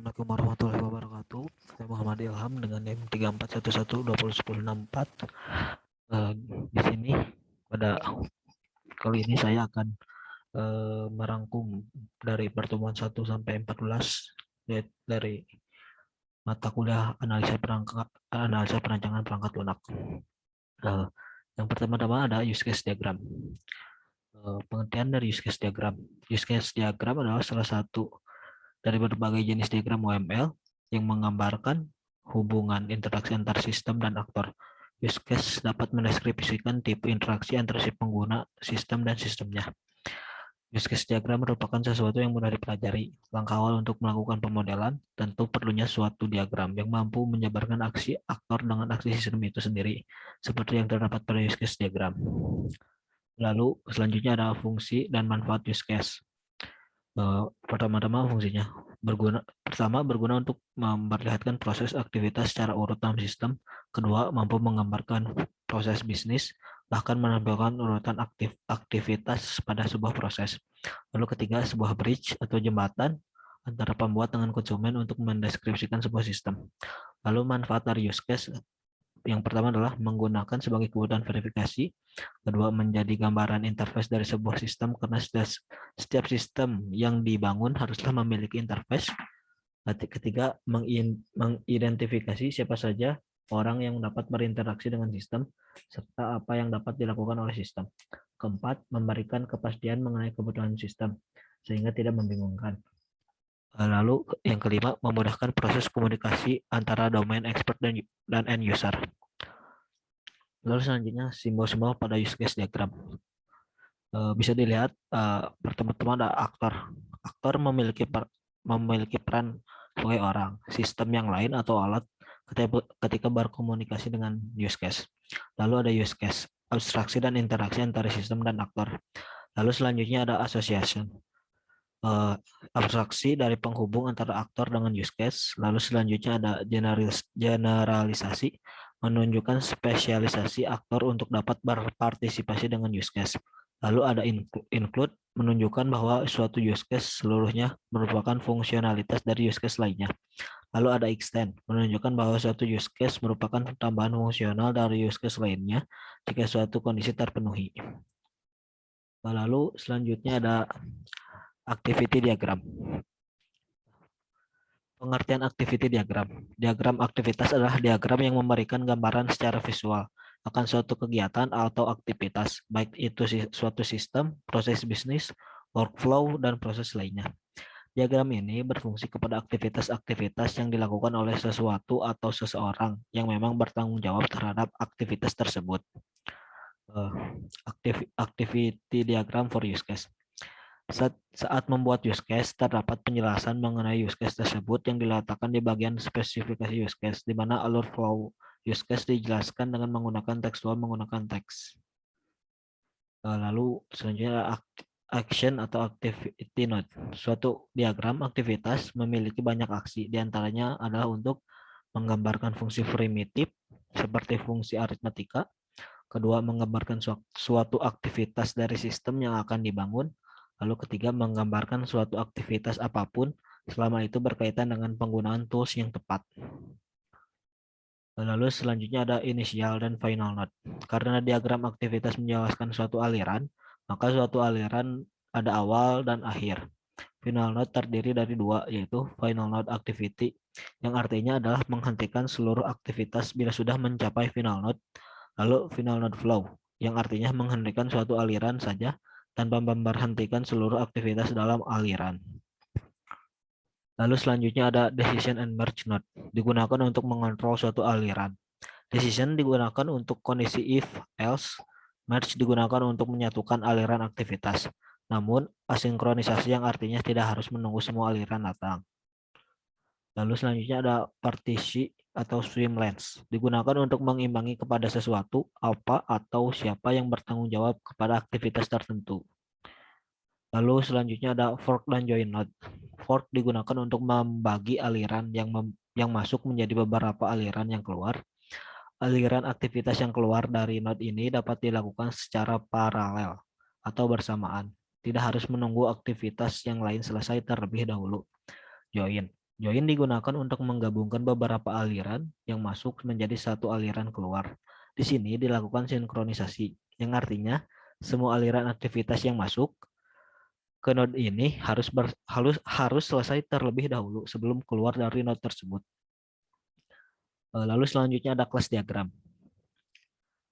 Assalamualaikum warahmatullahi wabarakatuh. Saya Muhammad Ilham dengan NIM 3411201064. Di sini pada kali ini saya akan merangkum dari pertemuan 1 sampai 14 dari mata kuliah analisa perancangan perangkat lunak. Yang pertama-tama ada use case diagram. Pengertian dari use case diagram. Use case diagram adalah salah satu dari berbagai jenis diagram UML yang menggambarkan hubungan interaksi antar sistem dan aktor. Use case dapat mendeskripsikan tipe interaksi antara si pengguna, sistem, dan sistemnya. Use case diagram merupakan sesuatu yang mudah dipelajari. Langkah awal untuk melakukan pemodelan tentu perlunya suatu diagram yang mampu menjabarkan aksi aktor dengan aksi sistem itu sendiri, seperti yang terdapat pada use case diagram. Lalu selanjutnya ada fungsi dan manfaat use case. Pertama-tama fungsinya berguna untuk memperlihatkan proses aktivitas secara urut dalam sistem. Kedua, mampu menggambarkan proses bisnis, bahkan menampilkan urutan aktivitas pada sebuah proses. Lalu ketiga, sebuah bridge atau jembatan antara pembuat dengan konsumen untuk mendeskripsikan sebuah sistem. Lalu manfaat dari use case yang pertama adalah menggunakan sebagai kebutuhan verifikasi. Kedua, menjadi gambaran interface dari sebuah sistem karena setiap sistem yang dibangun haruslah memiliki interface. Ketiga, mengidentifikasi siapa saja orang yang dapat berinteraksi dengan sistem serta apa yang dapat dilakukan oleh sistem. Keempat, memberikan kepastian mengenai kebutuhan sistem sehingga tidak membingungkan. Lalu yang kelima, memudahkan proses komunikasi antara domain expert dan end user. Lalu selanjutnya simbol-simbol pada use case diagram. Bisa dilihat pertama-tama ada aktor. Aktor memiliki peran sebagai orang, sistem yang lain atau alat ketika berkomunikasi dengan use case. Lalu ada use case, abstraksi dan interaksi antara sistem dan aktor. Lalu selanjutnya ada association. Abstraksi dari penghubung antara aktor dengan use case. Lalu selanjutnya ada generalisasi, menunjukkan spesialisasi aktor untuk dapat berpartisipasi dengan use case. Lalu ada include, menunjukkan bahwa suatu use case seluruhnya merupakan fungsionalitas dari use case lainnya. Lalu ada extend, menunjukkan bahwa suatu use case merupakan tambahan fungsional dari use case lainnya jika suatu kondisi terpenuhi. Lalu selanjutnya ada activity diagram. Pengertian activity diagram. Diagram aktivitas adalah diagram yang memberikan gambaran secara visual akan suatu kegiatan atau aktivitas, baik itu suatu sistem, proses bisnis, workflow, dan proses lainnya. Diagram ini berfungsi kepada aktivitas-aktivitas yang dilakukan oleh sesuatu atau seseorang yang memang bertanggung jawab terhadap aktivitas tersebut. Activity diagram for use case. Saat membuat use case, terdapat penjelasan mengenai use case tersebut yang diletakkan di bagian spesifikasi use case, di mana alur flow use case dijelaskan dengan menggunakan tekstual menggunakan teks. Lalu selanjutnya action atau activity node. Suatu diagram aktivitas memiliki banyak aksi, diantaranya adalah untuk menggambarkan fungsi primitif seperti fungsi aritmatika. Kedua, menggambarkan suatu aktivitas dari sistem yang akan dibangun. Lalu ketiga, menggambarkan suatu aktivitas apapun selama itu berkaitan dengan penggunaan tools yang tepat. Lalu selanjutnya ada initial dan final node. Karena diagram aktivitas menjelaskan suatu aliran, maka suatu aliran ada awal dan akhir. Final node terdiri dari dua, yaitu final node activity, yang artinya adalah menghentikan seluruh aktivitas bila sudah mencapai final node. Lalu final node flow, yang artinya menghentikan suatu aliran saja tanpa memberhentikan seluruh aktivitas dalam aliran. Lalu selanjutnya ada decision and merge node, digunakan untuk mengontrol suatu aliran. Decision digunakan untuk kondisi if, else. Merge digunakan untuk menyatukan aliran aktivitas. Namun, asinkronisasi yang artinya tidak harus menunggu semua aliran datang. Lalu selanjutnya ada partisi atau swim lanes, digunakan untuk mengimbangi kepada sesuatu, apa, atau siapa yang bertanggung jawab kepada aktivitas tertentu. Lalu selanjutnya ada fork dan join node. Fork digunakan untuk membagi aliran yang masuk menjadi beberapa aliran yang keluar. Aliran aktivitas yang keluar dari node ini dapat dilakukan secara paralel atau bersamaan. Tidak harus menunggu aktivitas yang lain selesai terlebih dahulu. Join Join digunakan untuk menggabungkan beberapa aliran yang masuk menjadi satu aliran keluar. Di sini dilakukan sinkronisasi, yang artinya semua aliran aktivitas yang masuk ke node ini harus selesai terlebih dahulu sebelum keluar dari node tersebut. Lalu selanjutnya ada kelas diagram.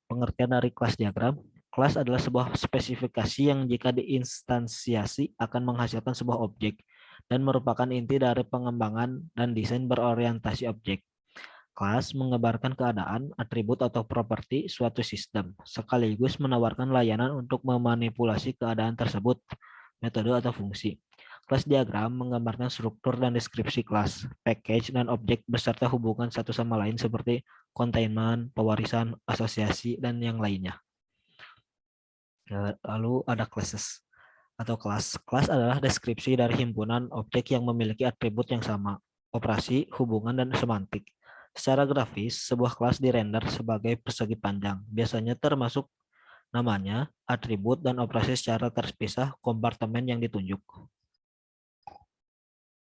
Pengertian dari kelas diagram. Kelas adalah sebuah spesifikasi yang jika diinstansiasi akan menghasilkan sebuah objek dan merupakan inti dari pengembangan dan desain berorientasi objek. Kelas menggambarkan keadaan, atribut atau properti suatu sistem, sekaligus menawarkan layanan untuk memanipulasi keadaan tersebut, metode atau fungsi. Kelas diagram menggambarkan struktur dan deskripsi kelas, package, dan objek beserta hubungan satu sama lain seperti containment, pewarisan, asosiasi, dan yang lainnya. Lalu ada classes atau kelas. Kelas adalah deskripsi dari himpunan objek yang memiliki atribut yang sama, operasi, hubungan, dan semantik. Secara grafis, sebuah kelas dirender sebagai persegi panjang, biasanya termasuk namanya, atribut, dan operasi secara terpisah kompartemen yang ditunjuk.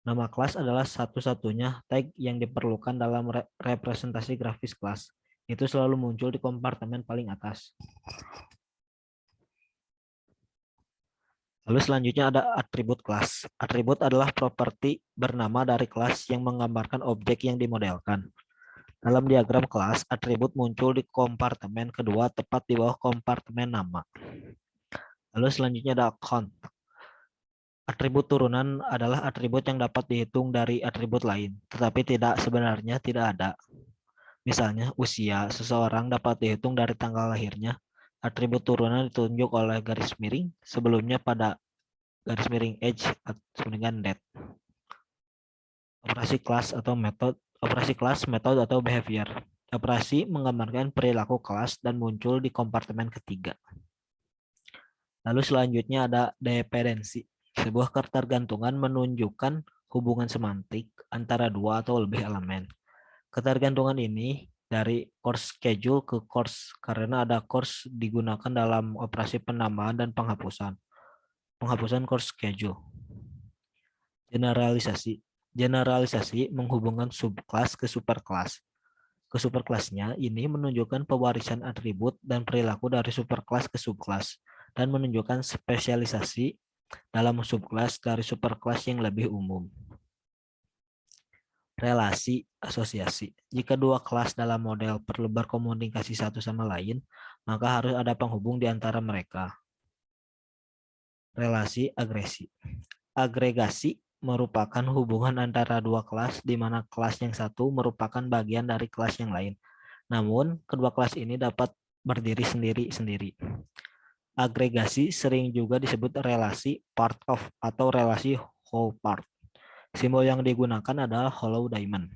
Nama kelas adalah satu-satunya tag yang diperlukan dalam representasi grafis kelas. Itu selalu muncul di kompartemen paling atas. Lalu selanjutnya ada atribut kelas. Atribut adalah properti bernama dari kelas yang menggambarkan objek yang dimodelkan. Dalam diagram kelas, atribut muncul di kompartemen kedua tepat di bawah kompartemen nama. Lalu selanjutnya ada count. Atribut turunan adalah atribut yang dapat dihitung dari atribut lain, tetapi sebenarnya tidak ada. Misalnya, usia seseorang dapat dihitung dari tanggal lahirnya. Atribut turunan ditunjuk oleh garis miring sebelumnya pada garis miring age dengan date. Operasi kelas atau metode. Operasi kelas, metode atau behavior. Operasi menggambarkan perilaku kelas dan muncul di kompartemen ketiga. Lalu selanjutnya ada dependensi. Sebuah ketergantungan menunjukkan hubungan semantik antara dua atau lebih elemen. Ketergantungan ini dari course schedule ke course karena ada course digunakan dalam operasi penambahan dan penghapusan. Penghapusan course schedule. Generalisasi. Generalisasi menghubungkan subkelas ke superkelas. Ke superkelasnya ini menunjukkan pewarisan atribut dan perilaku dari superkelas ke subkelas dan menunjukkan spesialisasi dalam subkelas dari superkelas yang lebih umum. Relasi asosiasi. Jika dua kelas dalam model perlu berkomunikasi satu sama lain, maka harus ada penghubung di antara mereka. Relasi agresi. Agregasi merupakan hubungan antara dua kelas di mana kelas yang satu merupakan bagian dari kelas yang lain. Namun, kedua kelas ini dapat berdiri sendiri-sendiri. Agregasi sering juga disebut relasi part of atau relasi whole part. Simbol yang digunakan adalah hollow diamond.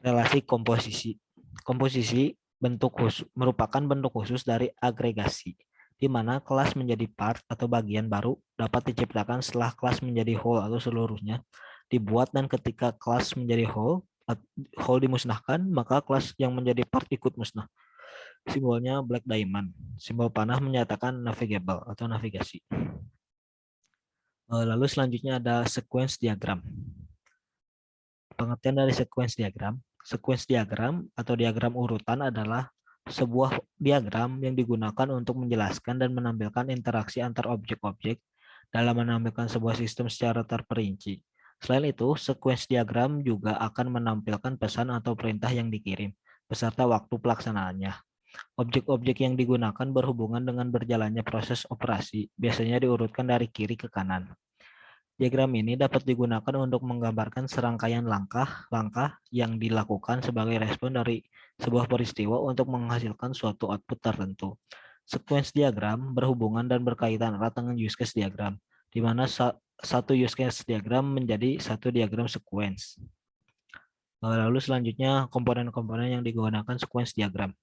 Relasi komposisi. Komposisi merupakan bentuk khusus dari agregasi, di mana kelas menjadi part atau bagian baru dapat diciptakan setelah kelas menjadi whole atau seluruhnya dibuat, dan ketika kelas menjadi whole dimusnahkan, maka kelas yang menjadi part ikut musnah. Simbolnya black diamond. Simbol panah menyatakan navigable atau navigasi. Lalu selanjutnya ada sequence diagram. Pengertian dari sequence diagram. Sequence diagram atau diagram urutan adalah sebuah diagram yang digunakan untuk menjelaskan dan menampilkan interaksi antar objek-objek dalam menampilkan sebuah sistem secara terperinci. Selain itu, sequence diagram juga akan menampilkan pesan atau perintah yang dikirim, beserta waktu pelaksanaannya. Objek-objek yang digunakan berhubungan dengan berjalannya proses operasi, biasanya diurutkan dari kiri ke kanan. Diagram ini dapat digunakan untuk menggambarkan serangkaian langkah-langkah yang dilakukan sebagai respon dari sebuah peristiwa untuk menghasilkan suatu output tertentu. Sequence diagram berhubungan dan berkaitan erat dengan use case diagram, di mana satu use case diagram menjadi satu diagram sequence. Lalu selanjutnya komponen-komponen yang digunakan sequence diagram.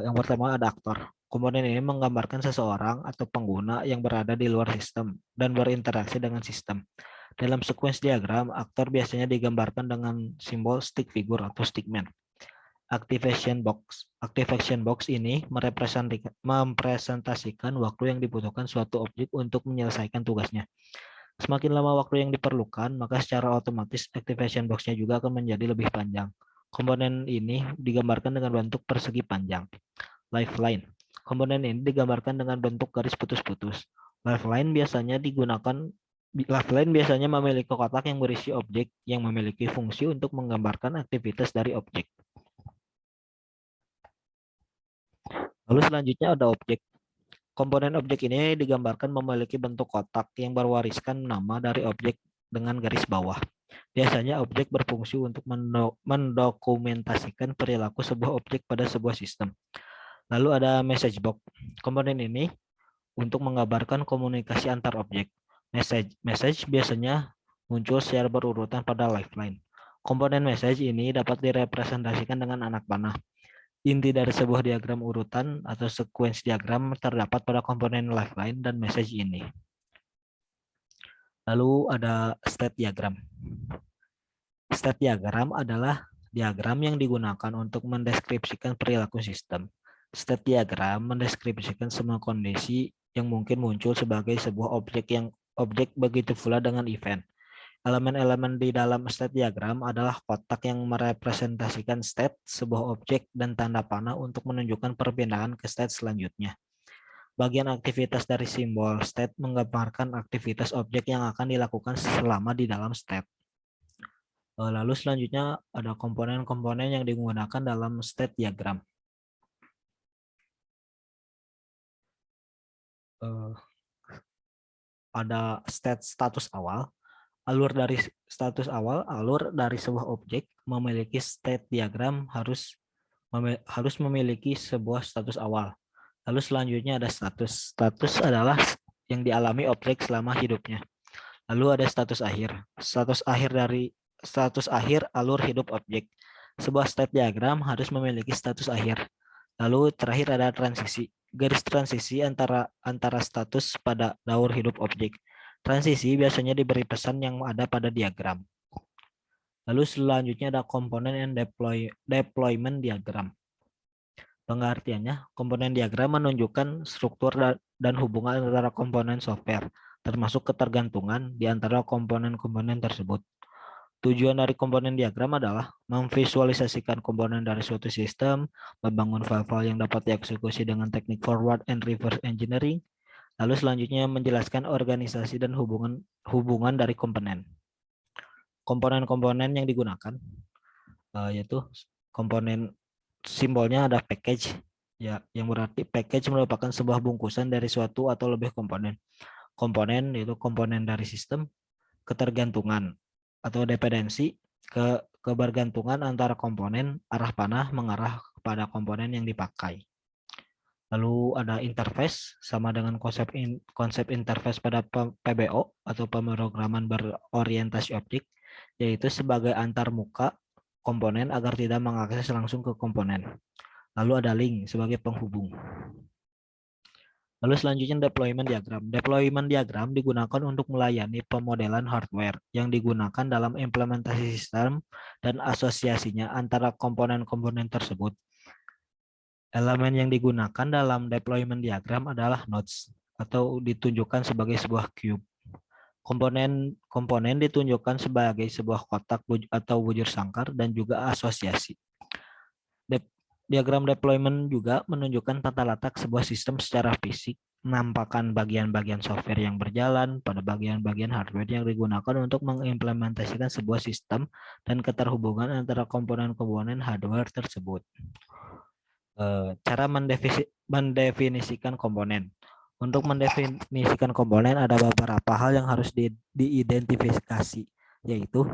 Yang pertama ada aktor. Komponen ini menggambarkan seseorang atau pengguna yang berada di luar sistem dan berinteraksi dengan sistem. Dalam sequence diagram, aktor biasanya digambarkan dengan simbol stick figure atau stickman. Activation box. Activation box ini mempresentasikan waktu yang dibutuhkan suatu objek untuk menyelesaikan tugasnya. Semakin lama waktu yang diperlukan, maka secara otomatis activation box-nya juga akan menjadi lebih panjang. Komponen ini digambarkan dengan bentuk persegi panjang. Lifeline. Komponen ini digambarkan dengan bentuk garis putus-putus. Lifeline biasanya memiliki kotak yang berisi objek yang memiliki fungsi untuk menggambarkan aktivitas dari objek. Lalu selanjutnya ada objek. Komponen objek ini digambarkan memiliki bentuk kotak yang berwariskan nama dari objek dengan garis bawah. Biasanya objek berfungsi untuk mendokumentasikan perilaku sebuah objek pada sebuah sistem. Lalu ada message box. Komponen ini untuk menggambarkan komunikasi antar objek. Message biasanya muncul secara berurutan pada lifeline. Komponen message ini dapat direpresentasikan dengan anak panah. Inti dari sebuah diagram urutan atau sequence diagram terdapat pada komponen lifeline dan message ini. Lalu ada state diagram. State diagram adalah diagram yang digunakan untuk mendeskripsikan perilaku sistem. State diagram mendeskripsikan semua kondisi yang mungkin muncul sebagai sebuah objek begitu pula dengan event. Elemen-elemen di dalam state diagram adalah kotak yang merepresentasikan state sebuah objek dan tanda panah untuk menunjukkan perpindahan ke state selanjutnya. Bagian aktivitas dari simbol state menggambarkan aktivitas objek yang akan dilakukan selama di dalam state. Lalu selanjutnya ada komponen-komponen yang digunakan dalam state diagram. Ada state status awal. Alur dari sebuah objek memiliki state diagram harus memiliki sebuah status awal. Lalu selanjutnya ada status. Status adalah yang dialami objek selama hidupnya. Lalu ada status akhir. Status akhir alur hidup objek. Sebuah state diagram harus memiliki status akhir. Lalu terakhir ada transisi. Garis transisi antara status pada alur hidup objek. Transisi biasanya diberi pesan yang ada pada diagram. Lalu selanjutnya ada komponen and deployment diagram. Pengertiannya, komponen diagram menunjukkan struktur dan hubungan antara komponen software, termasuk ketergantungan di antara komponen-komponen tersebut. Tujuan dari komponen diagram adalah memvisualisasikan komponen dari suatu sistem, membangun file-file yang dapat dieksekusi dengan teknik forward and reverse engineering. Lalu selanjutnya menjelaskan organisasi dan hubungan dari komponen. Komponen-komponen yang digunakan yaitu komponen simbolnya ada package ya, yang berarti package merupakan sebuah bungkusan dari suatu atau lebih komponen. Komponen yaitu komponen dari sistem, ketergantungan atau dependensi, kebergantungan antara komponen, arah panah mengarah kepada komponen yang dipakai. Lalu ada interface, sama dengan konsep interface pada PBO atau pemrograman berorientasi objek, yaitu sebagai antarmuka komponen agar tidak mengakses langsung ke komponen. Lalu ada link sebagai penghubung. Lalu selanjutnya deployment diagram. Deployment diagram digunakan untuk melayani pemodelan hardware yang digunakan dalam implementasi sistem dan asosiasinya antara komponen-komponen tersebut. Elemen yang digunakan dalam deployment diagram adalah nodes atau ditunjukkan sebagai sebuah cube. Komponen ditunjukkan sebagai sebuah kotak atau bujur sangkar dan juga asosiasi. Diagram deployment juga menunjukkan tata letak sebuah sistem secara fisik, menampakkan bagian-bagian software yang berjalan pada bagian-bagian hardware yang digunakan untuk mengimplementasikan sebuah sistem dan keterhubungan antara komponen-komponen hardware tersebut. Cara mendefinisikan komponen. Untuk mendefinisikan komponen ada beberapa hal yang harus diidentifikasi, yaitu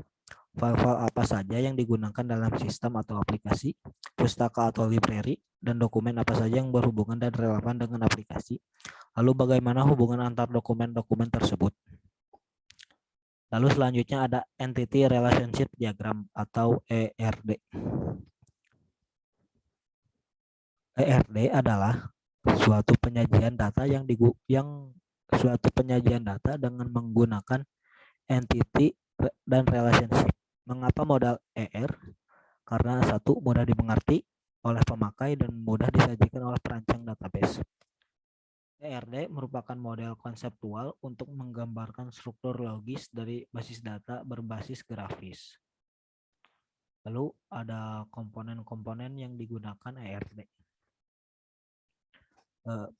file-file apa saja yang digunakan dalam sistem atau aplikasi, pustaka atau library, dan dokumen apa saja yang berhubungan dan relevan dengan aplikasi. Lalu bagaimana hubungan antar dokumen-dokumen tersebut. Lalu selanjutnya ada Entity Relationship Diagram atau ERD. ERD adalah suatu penyajian data dengan menggunakan entity dan relationship. Mengapa modal ER? Karena satu, mudah dimengerti oleh pemakai dan mudah disajikan oleh perancang database. ERD merupakan model konseptual untuk menggambarkan struktur logis dari basis data berbasis grafis. Lalu ada komponen-komponen yang digunakan ERD.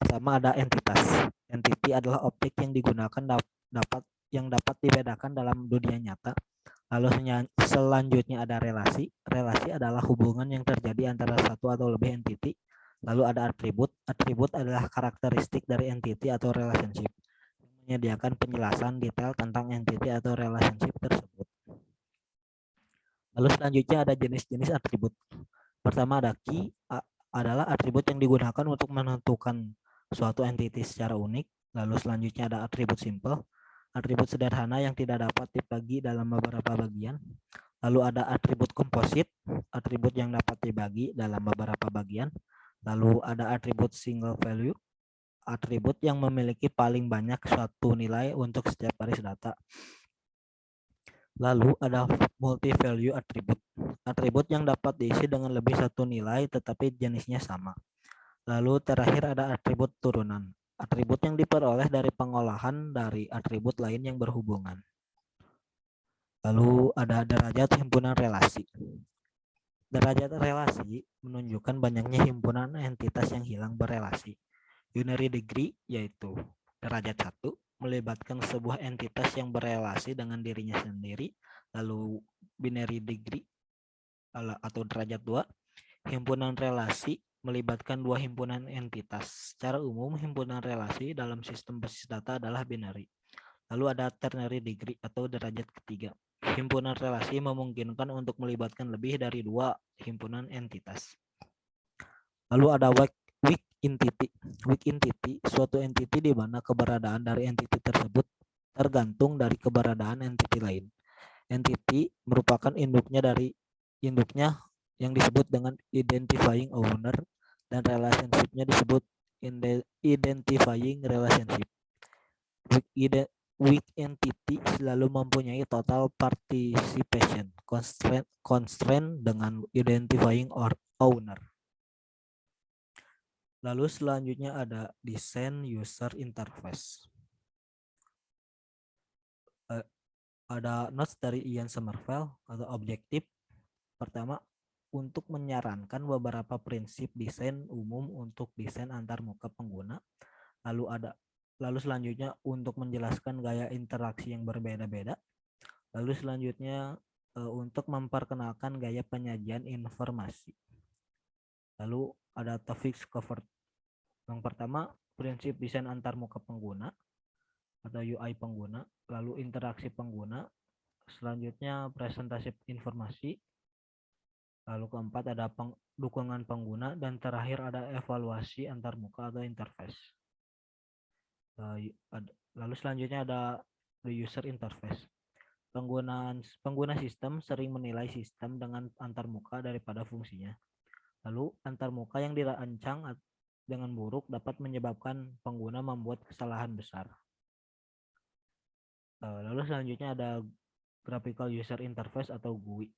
Pertama ada entitas. Entity adalah objek yang digunakan dapat dibedakan dalam dunia nyata. Lalu selanjutnya ada relasi. Relasi adalah hubungan yang terjadi antara satu atau lebih entity. Lalu ada atribut. Atribut adalah karakteristik dari entity atau relationship. Menyediakan penjelasan detail tentang entity atau relationship tersebut. Lalu selanjutnya ada jenis-jenis atribut. Pertama ada key, adalah atribut yang digunakan untuk menentukan suatu entity secara unik. Lalu selanjutnya ada atribut simple, atribut sederhana yang tidak dapat dibagi dalam beberapa bagian. Lalu ada atribut komposit, atribut yang dapat dibagi dalam beberapa bagian. Lalu ada atribut single value, atribut yang memiliki paling banyak suatu nilai untuk setiap baris data. Lalu ada multi value atribut, atribut yang dapat diisi dengan lebih satu nilai tetapi jenisnya sama. Lalu terakhir ada atribut turunan, atribut yang diperoleh dari pengolahan dari atribut lain yang berhubungan. Lalu ada derajat himpunan relasi. Derajat relasi menunjukkan banyaknya himpunan entitas yang hilang berelasi. Unary degree yaitu derajat 1 melibatkan sebuah entitas yang berelasi dengan dirinya sendiri. Lalu binary degree atau derajat 2, himpunan relasi melibatkan dua himpunan entitas. Secara umum himpunan relasi dalam sistem basis data adalah binary. Lalu ada ternary degree atau derajat ketiga. Himpunan relasi memungkinkan untuk melibatkan lebih dari dua himpunan entitas. Lalu ada weak entity. Weak entity, suatu entity di mana keberadaan dari entity tersebut tergantung dari keberadaan entity lain. Entity merupakan induknya yang disebut dengan identifying owner dan relationship-nya disebut identifying relationship. Weak entity selalu mempunyai total participation constraint dengan identifying owner. Lalu selanjutnya ada design user interface. Ada notes dari Ian Sommerfeld atau objektif. Pertama, untuk menyarankan beberapa prinsip desain umum untuk desain antarmuka pengguna. Lalu selanjutnya untuk menjelaskan gaya interaksi yang berbeda-beda. Lalu selanjutnya untuk memperkenalkan gaya penyajian informasi. Lalu ada topics covered. Yang pertama, prinsip desain antarmuka pengguna atau UI pengguna. Lalu interaksi pengguna. Selanjutnya presentasi informasi. Lalu keempat ada dukungan pengguna dan terakhir ada evaluasi antarmuka atau interface. Lalu selanjutnya ada the user interface. Pengguna sistem sering menilai sistem dengan antarmuka daripada fungsinya. Lalu antarmuka yang dirancang dengan buruk dapat menyebabkan pengguna membuat kesalahan besar. Lalu selanjutnya ada graphical user interface atau GUI.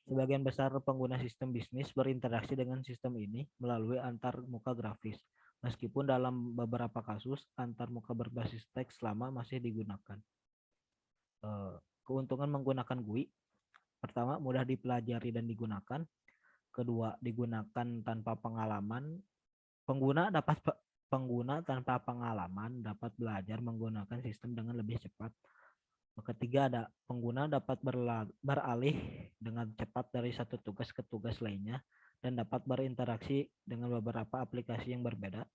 Sebagian besar pengguna sistem bisnis berinteraksi dengan sistem ini melalui antarmuka grafis. Meskipun dalam beberapa kasus antarmuka berbasis teks lama masih digunakan. Keuntungan menggunakan GUI. Pertama, mudah dipelajari dan digunakan. Kedua, digunakan tanpa pengalaman. Pengguna tanpa pengalaman dapat belajar menggunakan sistem dengan lebih cepat. Ketiga, ada pengguna dapat beralih dengan cepat dari satu tugas ke tugas lainnya dan dapat berinteraksi dengan beberapa aplikasi yang berbeda.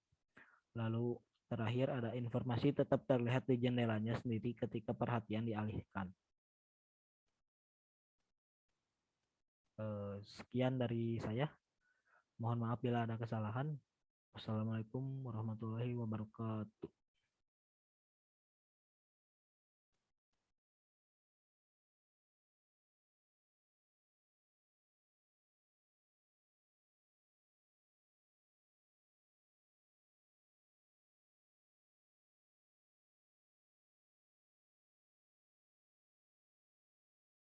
Lalu terakhir ada informasi tetap terlihat di jendelanya sendiri ketika perhatian dialihkan. Sekian dari saya. Mohon maaf bila ada kesalahan. Wassalamualaikum warahmatullahi wabarakatuh.